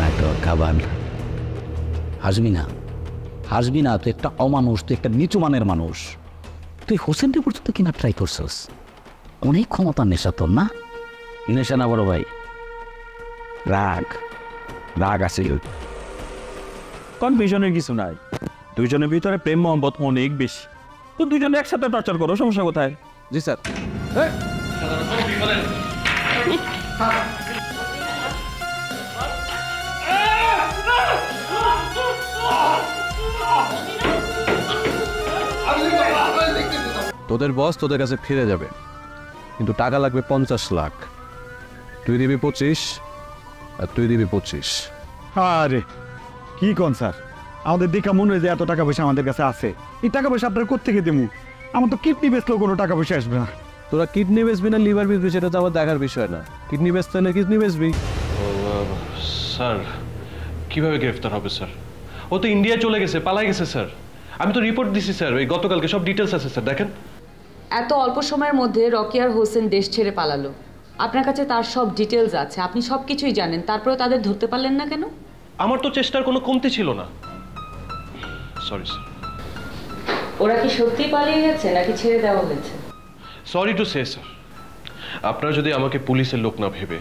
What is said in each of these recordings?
নাটক আবার হাসবি না, হাসবি না। তুই একটা অমানুষ, তুই একটা নিচু মানের মানুষ। তুই হোসেনকে পর্যন্ত কিনা ট্রাই করছিস। অনেক ক্ষমতার নেশা তোর, না? নেশা না বড় ভাই, রাগ, রাগ আছে। কনফিউশনের কিছু নাই, দুইজনের ভিতরে প্রেম মহব্বত অনেক বেশি। তো দুইজনে একসাথে টর্চার করো, সমস্যা কোথায়? জি স্যার। তোদের বস তোদের কাছে ফিরে যাবে, কিন্তু টাকা লাগবে 50 লাখ। তুই দিবি 25 আর তুই দিবি 25। আরে কি কোন স্যার, আমাদের দেখা মনে হয় যে এত টাকা পয়সা আমাদের কাছে আছে। এই টাকা পয়সা আপনার কোত্থেকে দেবো? আমার তো কিডনি বেচলেও কোনো টাকা পয়সা আসবে না। তোরা কিডনি বেচবি না লিভার বেচবি সেটা তো আমার দেখার বিষয় না। কিডনি বেচতে হলে কিডনি বেচবি। স্যার কিভাবে গ্রেফতার হবে স্যার? ও তো ইন্ডিয়া চলে গেছে, পালাই গেছে স্যার। আমি তো রিপোর্ট দিছি স্যার, ওই গতকালকে সব ডিটেলস আছে স্যার, দেখেন। এত অল্প সময়ের মধ্যে রকিয়ার হোসেন দেশ ছেড়ে পালালো, আপনার কাছে তার সব ডিটেলস আছে, আপনি সব কিছুই জানেন, তারপরেও তাদের ধরতে পারলেন না কেন? আমার তো চেষ্টার কোনো কমতি ছিল না। Sorry sir. ওরা কি সত্যিই পালিয়ে গেছে নাকি ছেড়ে দেওয়া হয়েছে? সরি টু সে স্যার, আপনারা যদি আমাকে পুলিশের লোক না ভেবে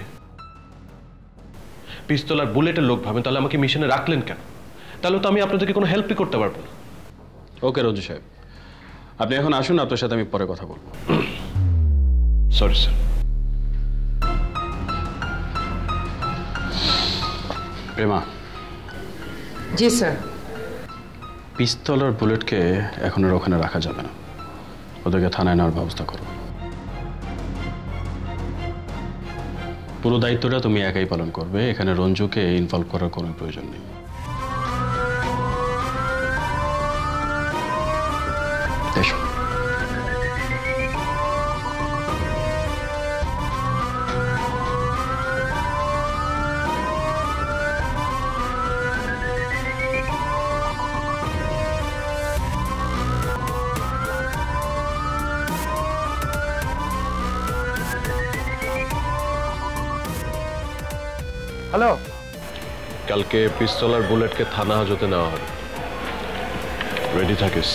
পিস্তল আর বুলেটের লোক ভাবেন, তাহলে আমাকে মিশনে রাখলেন কেন? তাহলে তো আমি আপনাদেরকে কোনো হেল্পই করতে পারবো না। ওকে রঞ্জু সাহেব, আপনি এখন আসুন, আপনার সাথে আমি পরে কথা বলবো। Sorry sir. প্রেমা। জি স্যার। পিস্তল আর বুলেটকে এখন আর ওখানে রাখা যাবে না, ওদেরকে থানায় নেওয়ার ব্যবস্থা করো। পুরো দায়িত্বটা তুমি একাই পালন করবে, এখানে রঞ্জুকে ইনভলভ করার কোনো প্রয়োজন নেই। এসো। হ্যালো, কালকে পিস্তল আর বুলেটকে থানা হাজতে নেওয়া হবে, রেডি থাকিস।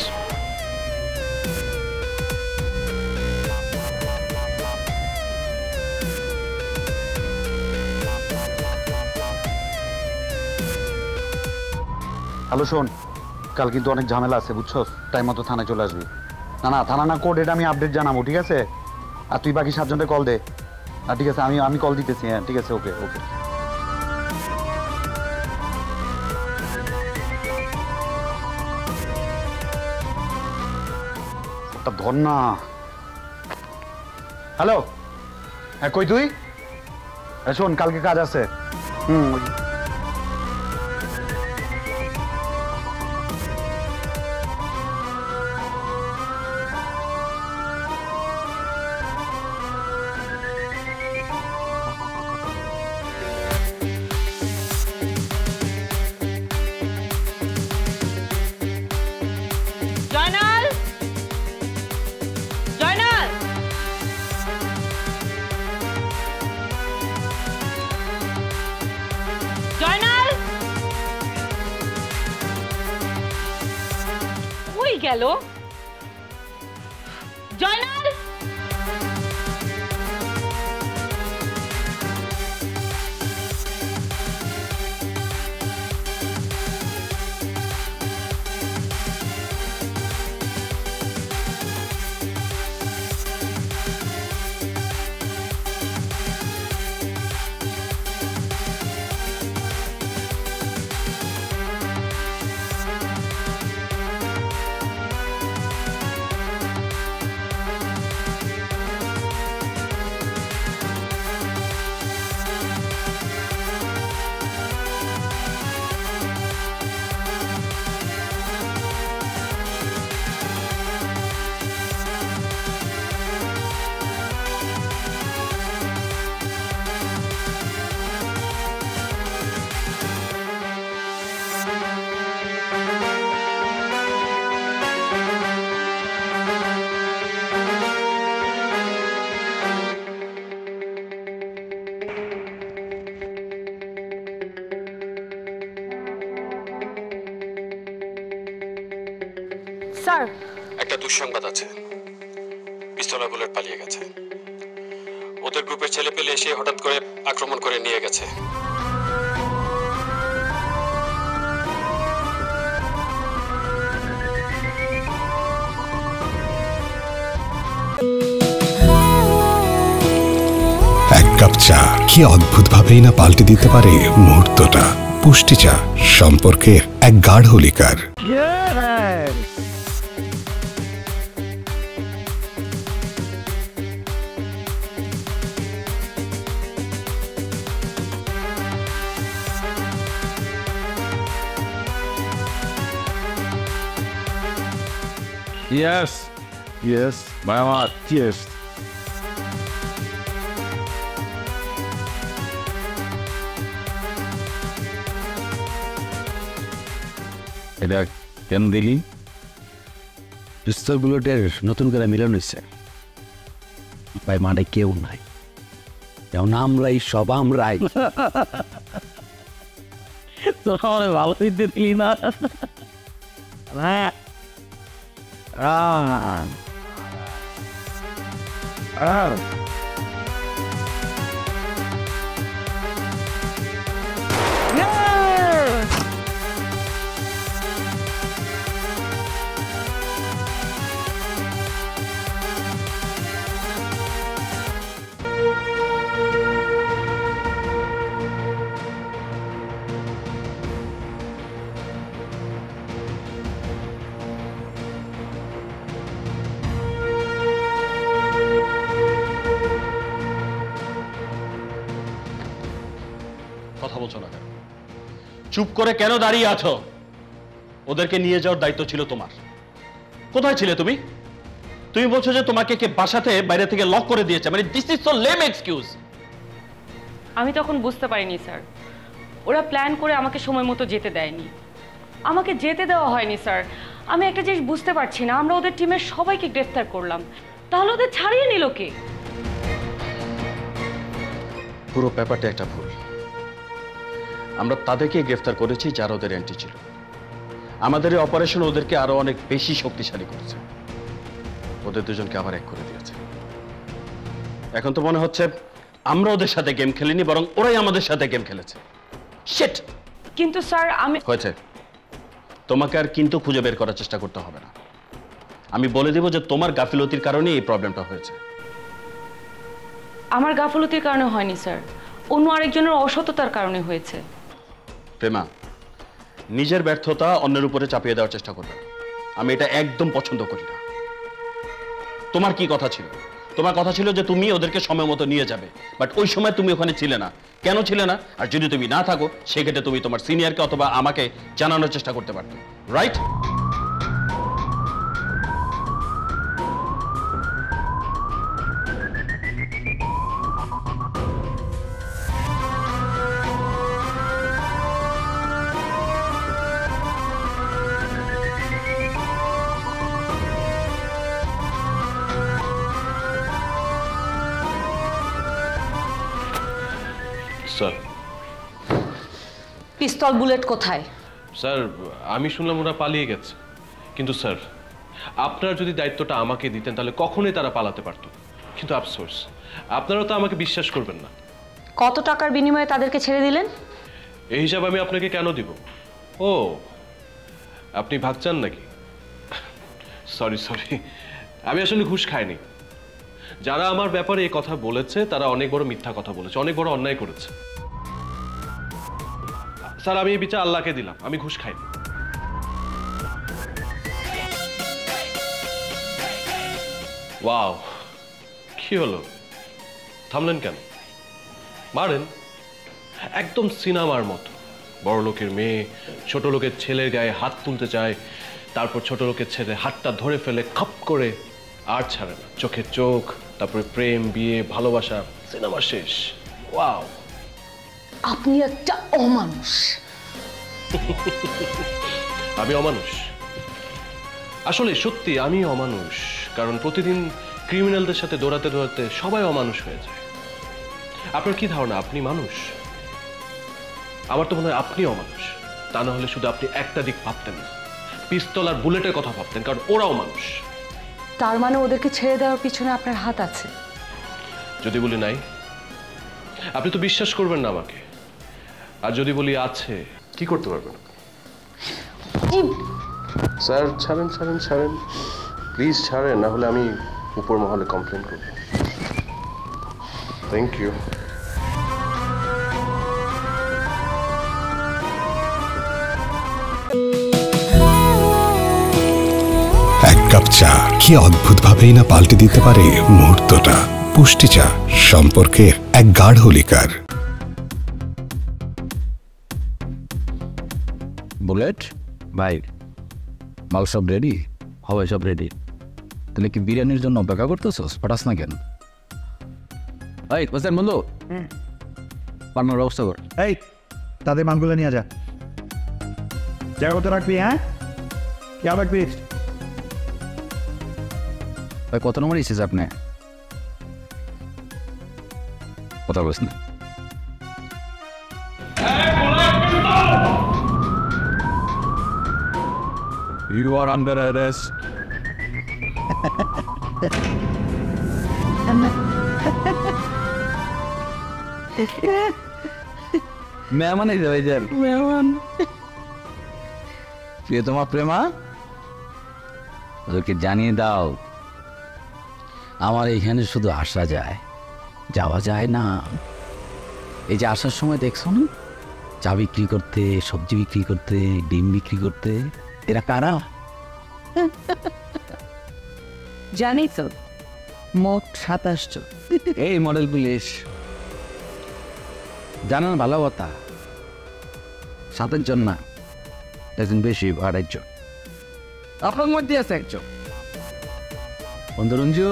হ্যালো শোন, কাল কিন্তু অনেক ঝামেলা আছে বুঝছো, টাইম মতো থানায় চলে আসবি। না না, থানা না, কোর্ট, এটা আমি আপডেট জানাবো, ঠিক আছে? আর তুই বাকি 7 জনকে কল দে। আর ঠিক আছে, আমি কল দিতেছি। হ্যাঁ ঠিক আছে, ওকে ওকে। ধর না। হ্যালো, হ্যাঁ কই তুই? শোন, কালকে কাজ আছে। জয়নাল, জয়নাল, জয়নাল, কই গেল জয়নাল? স্যার, একটা দুঃসংবাদ আছে, পিস্তলের বুলেট পালিয়ে গেছে। ওদের গ্রুপের ছেলে পেলে এসে হঠাৎ করে আক্রমণ করে নিয়ে গেছে। এক কাপ চা কি অদ্ভুতভাবেই না পাল্টে দিতে পারে মুহূর্তটা। পুষ্টি চা, সম্পর্কের এক গাঢ় লিকার। ইয়েস ইয়েস ভাই আমার ইয়েস। এটা কেন দিলি? পিস্তলগুলোদের নতুন করে মিলানো হয়েছে ভাই, মাঠে কেউ নাই, যেমন আমরাই সব আমরাই। তোরা আমার ভালো দিতে দিলি না। কথা বলছো না কেন? চুপ করে কেন দাঁড়িয়ে আছো? ওদেরকে নিয়ে যাওয়ার দায়িত্ব ছিল তোমার। কোথায় ছিলে তুমি? তুমি বলছো যে তোমাকে কে বাসাতে বাইরে থেকে লক করে দিয়েছে, মানে this is so lame excuse. আমি তখন বুঝতে পারিনি স্যার, ওরা প্ল্যান করে আমাকে সময় মতো যেতে দেয়নি। আমাকে যেতে দেওয়া হয়নি স্যার। আমি একটা জিনিস বুঝতে পারছি না, আমরা ওদের টিমের সবাইকে গ্রেফতার করলাম, তাহলে ওদের ছাড়িয়ে নিল কে? পুরো ব্যাপারটা একটা ভুল। আমরা তাদেরকে গ্রেফতার করেছি যারা ওদের অ্যান্টি ছিল। আমাদের এই অপারেশন ওদেরকে আরো অনেক বেশি শক্তিশালী করেছে। ওদের দুজনকে আবার এক করে দিয়েছে। এখন তো মনে হচ্ছে আমরা ওদের সাথে গেম খেলিনি, বরং ওরাই আমাদের সাথে গেম খেলেছে। শিট! কিন্তু স্যার আমি হয়েছে, তোমাকে আর কিন্তু খুঁজে বের করার চেষ্টা করতে হবে না। আমি বলে দেব যে তোমার গাফিলতির কারণে এই প্রবলেমটা হয়েছে। আমার গাফলতির কারণে হয়নি স্যার, অন্য আরেকজনের অসততার কারণে হয়েছে। প্রেমা, নিজের ব্যর্থতা অন্যের উপরে চাপিয়ে দেওয়ার চেষ্টা করবে না। আমি এটা একদম পছন্দ করি না। তোমার কি কথা ছিল? তোমার কথা ছিল যে তুমি ওদেরকে সময় মতো নিয়ে যাবে, বাট ওই সময় তুমি ওখানে ছিলে না। কেন ছিলে না? আর যদি তুমি না থাকো সেক্ষেত্রে তুমি তোমার সিনিয়রকে অথবা আমাকে জানানোর চেষ্টা করতে পারতে, রাইট? স্যার, পিস্তল বুলেট কোথায়? স্যার আমি শুনলাম ওরা পালিয়ে গেছে, কিন্তু স্যার আপনারা যদি দায়িত্বটা আমাকে দিতেন তাহলে কখনোই তারা পালাতে পারতো। কিন্তু আফসোস, আপনারা তো আমাকে বিশ্বাস করবেন না। কত টাকার বিনিময়ে তাদেরকে ছেড়ে দিলেন? এই হিসাব আমি আপনাকে কেন দিব? ও, আপনি ভাবছেন নাকি? সরি সরি, আমি আসলে ঘুষ খাইনি। যারা আমার ব্যাপারে এই কথা বলেছে তারা অনেক বড় মিথ্যা কথা বলেছে, অনেক বড় অন্যায় করেছে। স্যার আমি এই বিচার আল্লাহকে দিলাম, আমি ঘুষ খাইনি। ওয়াও, কি হলো? থামলেন কেন? মারেন একদম সিনেমার মতো। বড় লোকের মেয়ে ছোট লোকের ছেলের গায়ে হাত তুলতে চায়, তারপর ছোট লোকের ছেলে হাতটা ধরে ফেলে খপ করে, আর ছাড়ে না। চোখে চোখ, তারপরে প্রেম, বিয়ে, ভালোবাসা, সিনেমা শেষ। ওয়াও, আপনি একটা অমানুষ। আমি অমানুষ? আসলে সত্যি আমি অমানুষ, কারণ প্রতিদিন ক্রিমিনালদের সাথে দৌড়াতে দৌড়াতে সবাই অমানুষ হয়ে যায়। আপনার কি ধারণা আপনি মানুষ? আমার তো মনে হয় আপনি অমানুষ। তা না হলে শুধু আপনি একটা দিক ভাবতেন না, পিস্তল আর বুলেটের কথা ভাবতেন, কারণ ওরাও মানুষ। তার মানে ওদেরকে ছেড়ে দেওয়ার পিছনে আপনার হাত আছে? যদি বলি নাই, আপনি তো বিশ্বাস করবেন না আমাকে। আর যদি বলি আছে, কি করতে পারবেন? স্যার ছাড়েন ছাড়েন ছাড়েন, প্লিজ ছাড়েন, না হলে আমি উপর মহলে কমপ্লেন করব। Thank you. এক কাপ চা কি অদ্ভুতভাবেই না পাল্টে দিতে পারে মুহূর্তটা। পুষ্টি চা, সম্পর্কের এক গাঢ় লিকার। বুলেট ভাই, মাল সব রেডি? হবে, সব রেডি। তাহলে কি বিরিয়ানির জন্য অপেক্ষা করতেছস? পাঠাস না কেন? এই বসেন বন্ধু, পাঠানোর ব্যবস্থা কর। এই তাদের মালগুলো নিয়ে যা। জায়গা তো রাখবি, হ্যাঁ? খেয়াল রাখবি। ভাই কত নম্বর এসেছে আপনি? কথা বলছ না? You are under arrest. মেহমান এই ভাই যান, মেহমান। তোমার প্রেমা ওদেরকে জানিয়ে দাও, আমার এইখানে শুধু আসা যায়, যাওয়া যায় না। এই যে আসার সময় দেখছো না, চা বিক্রি করতে, সবজি বিক্রি করতে, ডিম বিক্রি করতে, এরা কারা? জানি তো, মোট 27 জন। এই মডেল পুলিশ জানান, ভালো কথা। 7 জন না, একজন বেশি, 28 জন। আপনার মধ্যে আছে একজন বন্ধুরঞ্জু।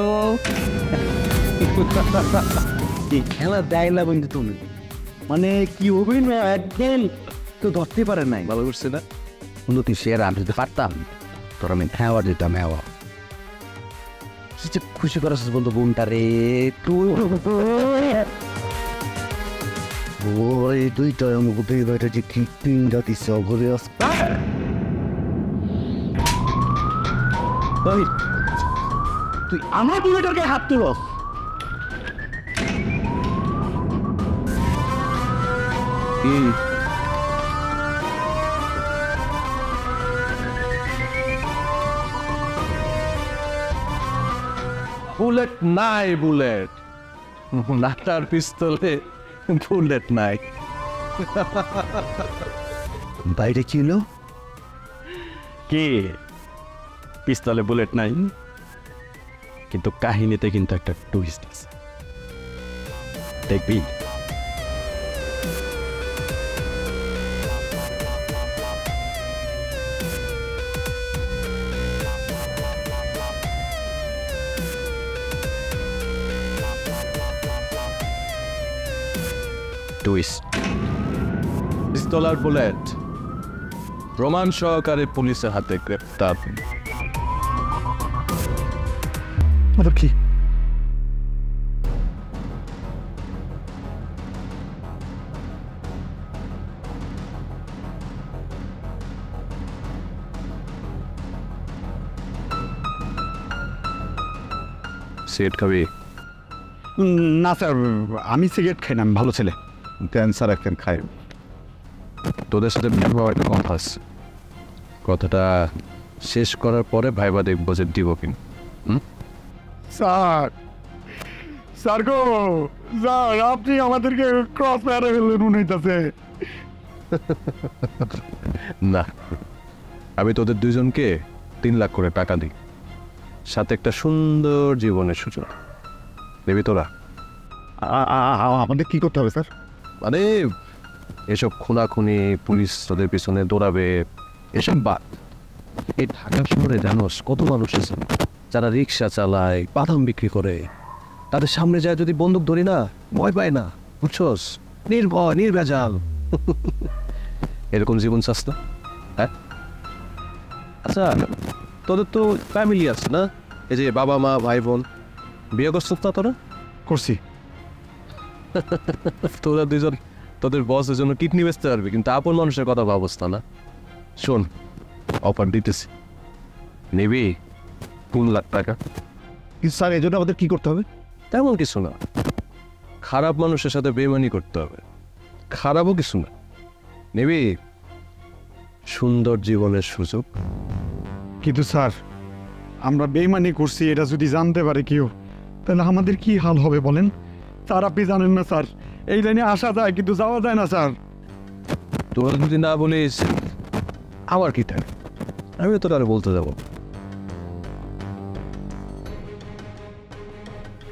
খেলা দেয় না বন্ধু তুমি, মানে কি অভিনয় একদিন তো ধরতে পারে নাই। ভালো করছে না বন্ধু, তুই সেরা। আমি যদি পারতাম তোর আমি হ্যাওয়া দিতাম, হ্যাওয়া। কি যে খুশি করাস বন্ধু বোনটা রে তুই। ওই দুইটা আমাকে বেটা যে কি তিনটা দিচ্ছে ঘুরে আস। তুই আমার বুলেটারকে হাত তুলস? বুলেট নাই, বুলেট নাটার পিস্তলে বুলেট নাই। বাইরে কি হলো? কি পিস্তলে বুলেট নাই, কিন্তু কাহিনীতে কিন্তু একটা টুইস্ট আছে, দেখবি? টুইস্ট। পিস্তল আর বুলেট প্রমাণ সহকারে পুলিশের হাতে গ্রেপ্তার। মতলব কি? সিগারেট খাবি? না স্যার, আমি সিগারেট খাই না, আমি ভালো ছেলে। ক্যান্সার একদিন খাই। তোদের সাথে একটা কথা আছে, কথাটা শেষ করার পরে ভাইবা দেখবো যে দিব কিনা। স্যার, স্যার গো, স্যার আপনি আমাদেরকে ক্রস মেরে ফেললেন মনে হইতাছে। না, আমি তোদের দুইজনকে 3 লাখ করে টাকা দিই, সাথে একটা সুন্দর জীবনের সূচনা দেবি তোরা। আমাদের কি করতে হবে স্যার? মানে এসব খুনাখুনি, পুলিশ তোদের পিছনে দৌড়াবে, এসব বাদ। এই ঢাকা শহরে জানোস কত মানুষ আছে যারা রিক্সা চালায়, বাদাম বিক্রি করে, তাদের সামনে যায় যদি বন্দুক ধরি না, ভয় পায় না, বুঝছস? নির্ভয়, নির্ভেজাল। এরকম জীবন চাস না? হ্যাঁ, আচ্ছা তোদের তো ফ্যামিলি আছে না? এই যে বাবা মা ভাই বোন, বিয়ে করছিস না তোরা? করছি। তোরা দুজন তোদের বসের জন্য কিডনি বেচতে পারবি, কিন্তু আপন মানুষের কথা ভাবস না। শোন, অফার দিতেছি, নেবি 3 লাখ টাকা। কিন্তু স্যার এই জন্য আমাদের কি করতে হবে? তেমন কিছু না, খারাপ মানুষের সাথে বেইমানি করতে হবে, খারাপও কিছু না। নেবি সুন্দর জীবনের সুযোগ। কিন্তু স্যার আমরা বেইমানি করছি এটা যদি জানতে পারে কেউ, তাহলে আমাদের কি হাল হবে বলেন? স্যার আপনি জানেন না স্যার, এই লাইনে আসা যায় কিন্তু যাওয়া যায় না স্যার। তোরা যদি না বলিস আমার কি থাকে, আমি তো আর বলতে যাব।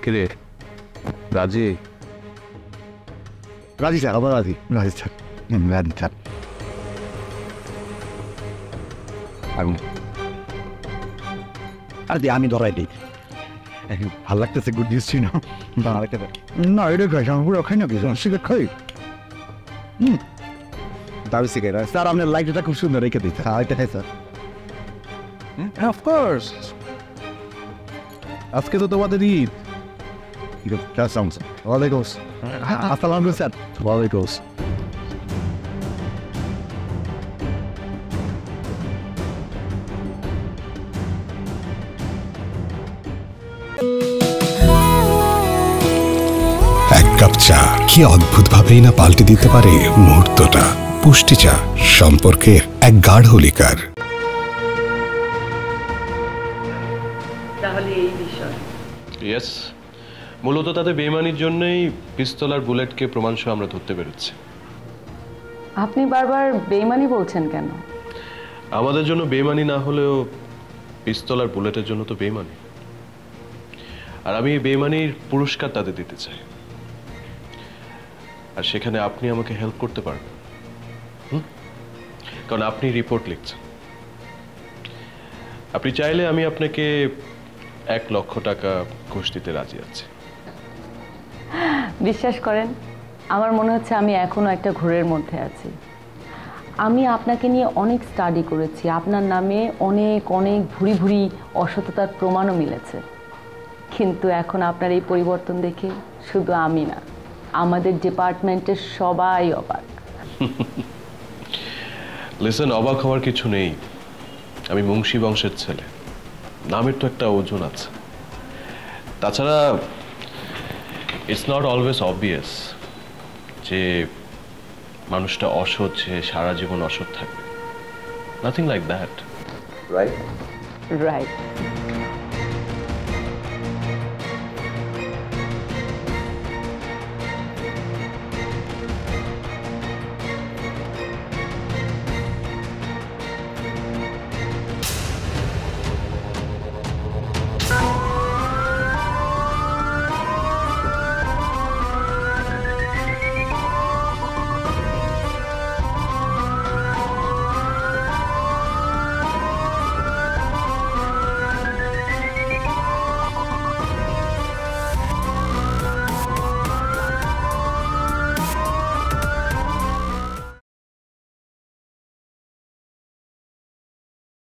কিরে রাজি? রাজি স্যার, আবার রাজি। রাজি স্যার, রাজি স্যার। আমি ধরাই দিই, ভাল লাগতেছে, গুড নিউজ ছিল না। এটা খাই আমি পুরো খাই না, কিছু সিগারেট খাই। দাবি সিগারেট স্যার, আপনার লাইটটা খুব সুন্দর রেখে দিতে। হ্যাঁ এটা খাই স্যার। অফকোর্স, আজকে তো তোমাদের ঈদ। ওয়ালাইকুম আসসালাম স্যার। ওয়ালাইকুম। এক কাপ চা কি অদ্ভুতভাবেই না পাল্টে দিতে পারে মুহূর্তটা। পুষ্টি চা, সম্পর্কের এক গাঢ় লিকার। তাহলে এই বিষয় ইয়েস, মূলত তাদের বেইমানির জন্যই পিস্তল আর বুলেটকে প্রমাণসহ আমরা ধরতে পেরেছি। আপনি বারবার বেইমানি বলছেন কেন? আমাদের জন্য বেইমানি না হলেও পিস্তল আর বুলেটের জন্য তো বেইমানি, আর আমি এই বেইমানির পুরস্কার তাদের দিতে চাই, আর সেখানে আপনি আমাকে হেল্প করতে পারবেন। কারণ আপনি রিপোর্ট লিখছেন। আপনি চাইলে আমি আপনাকে 1 লক্ষ টাকা ঘুষ দিতে রাজি আছি। বিশ্বাস করেন, আমার মনে হচ্ছে আমি এখনো একটা ঘোরের মধ্যে আছি। আমি আপনাকে নিয়ে অনেক স্টাডি করেছি, আপনার নামে অনেক অনেক ভুরি ভুরি অসততার প্রমাণও মিলেছে, কিন্তু এখন আপনার এই পরিবর্তন দেখে শুধু আমি না, আমাদের ডিপার্টমেন্টের সবাই অবাক। লিসেন, অবাক হওয়ার কিছু নেই। আমি মুন্সি বংশের ছেলে, নামের তো একটা ওজন আছে। তাছাড়া ইটস নট অলওয়েজ অবভিয়াস যে মানুষটা অসৎ, যে সারা জীবন অসৎ থাকবে। Nothing like that, right? Right.